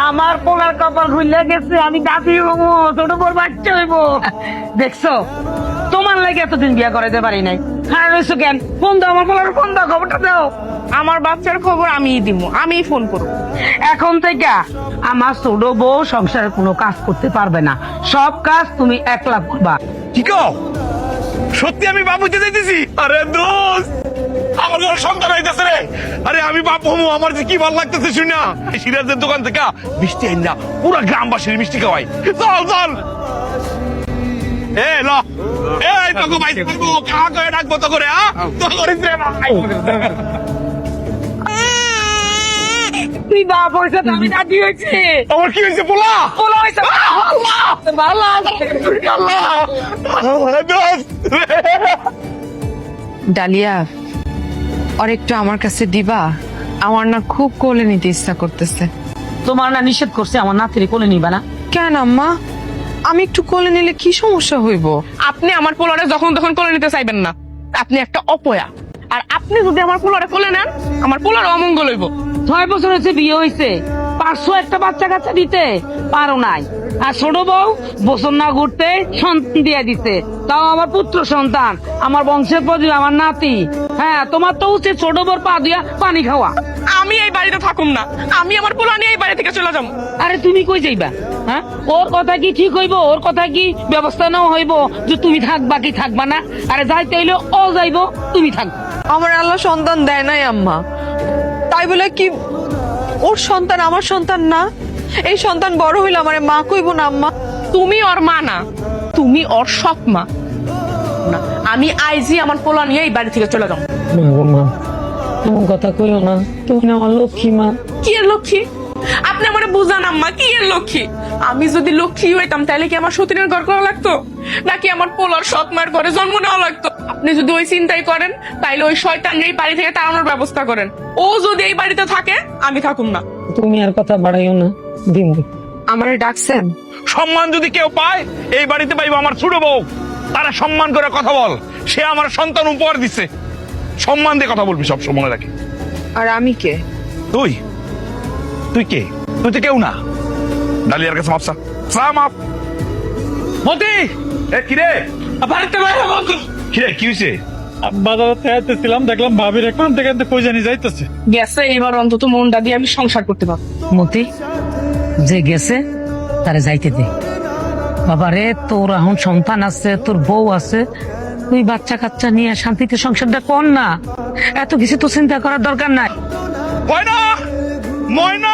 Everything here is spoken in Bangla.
আমার পোলার কপাল খুললে গেছে, আমি দাদি হবো, ছোট বড় বাচ্চা হইব। দেখছো, তোমার লাগে এতদিন বিয়া করাইতে পারি নাই। হ্যাঁ রয়েছো কেন? ফোন দাও, আমার পোলার ফোন দাও, খবরটা দাও। আমার বাচ্চার খবর আমিই দিব, আমিই ফোন করব। এখন থেকে আমার ছোট বউ সংসারে কোনো কাজ করতে পারবে না, সব কাজ তুমি একলা করবা। কি কও? সত্যি আমি বাবুতে যাইতেছি? আরে দোস্ত, আমার ঘরে সন্তান হইতেছে রে। আরে আমি বাপ হমু, আমার যে কি ভালো লাগতেছে শুনা। সিরাজের দোকান থেকে মিষ্টি আইন না, পুরো গ্রামবাসীর মিষ্টি খাওয়াই। চল চল। ল এই তোকে ভাই থাকবো, কাহা করে ডাকবো তো করে, তো করিস রে ভাই। তুই বাপ হয়েছে, আমি দাদি হয়েছে। আমার কি হয়েছে পোলা? পোলা হয়েছে। ভালো ডালিয়া, আর একটু আমার কাছে দিবা? আমার না খুব কোলে নিতে ইচ্ছা করতেছে। তোমার না নিষেধ করছে আমার নাতিরে কোলে নিবা না? কেন আম্মা? আমি একটু কোলে নিলে কি সমস্যা হইব? আপনি আমার পোলারে যখন তখন কোলে নিতে চাইবেন না, আপনি একটা অপয়া। আর আপনি যদি আমার পোলারে কোলে নেন, আমার পোলার অমঙ্গল হইব। 6 বছর হয়েছে বিয়ে হয়েছে, 500 একটা বাচ্চা কাচ্চা দিতে পারো নাই। আর ছোট বউ বছর না ঘুরতে সন্তান দিয়ে দিতে, তাও আমার পুত্র সন্তান, আমার বংশের প্রদীপ, আমার নাতি। হ্যাঁ, তোমার তো উচিত ছোট বউর পা দিয়া পানি খাওয়া। আমি এই বাড়িতে থাকুম না, আমি আমার পোলা নিয়ে এই বাড়ি থেকে চলে যাবো। আরে তুমি কই যাইবা? হ্যাঁ, ওর কথা কি ঠিক হইব? ওর কথা কি ব্যবস্থা নেওয়া হইব যে তুমি থাকবা কি থাকবা না? আরে যাইতে হইলে ও যাইবো, তুমি থাকবা। আমার আল্লাহ সন্তান দেয় নাই আম্মা, তাই বলে কি ওর সন্তান আমার সন্তান না? এই সন্তান বড় হইলে আমার মা কইব না আম্মা? তুমি ওর মা না, তুমি ওর সৎ মা না। আমি আইজি আমার পোলা নিয়ে এই বাড়ি থেকে চলে যাবো। মা, তোমার কথা কইও না, তুমি না আমার লক্ষ্মী মা। কি এর লক্ষ্মী? আপনি আমার বুঝান আম্মা, কি এর লক্ষ্মী? আমি যদি লক্ষ্মী হইতাম তাহলে কি আমার সতীনের ঘর করা লাগতো, নাকি আমার পোলার সৎ মার ঘরে জন্ম নেওয়া লাগতো? আপনি যদি ওই চিন্তাই করেন, তাইলে ওই শয়তান এই বাড়ি থেকে তাড়ানোর ব্যবস্থা করেন। ও যদি এই বাড়িতে থাকে, আমি থাকুম না। তুমি আর কথা বাড়াইও না, দিন। আমারে ডাকছেন? সম্মান যদি কেউ পায় এই বাড়িতে পাইবো আমার ছোট বউ। তারা সম্মান করে কথা বল, সে আমার সন্তান উপহার দিছে। সম্মান দিয়ে কথা বলবি সব সময় রাখি। আর আমি কে? তুই তুই কে? তুই তো কেউ না। ডালিয়ার কাছে মাপসা মাপ। মতি, এ কিরে বাড়িতে বাইরে বল। কিরে কি হয়েছে? বাজারে যাইতেছিলাম, দেখলাম ভাবির এখান থেকে কই জানি যাইতেছে। গেছে, এবার অন্তত মনটা দিয়ে আমি সংসার করতে পারবো। মতি, যে গেছে তারে যাইতে দে। বাবা রে, তোর এখন সন্তান আছে, তোর বউ আছে, তুই বাচ্চা কাচ্চা নিয়ে শান্তিতে সংসারটা কর না। এত কিছু তো চিন্তা করার দরকার নাই। ময়না, ময়না,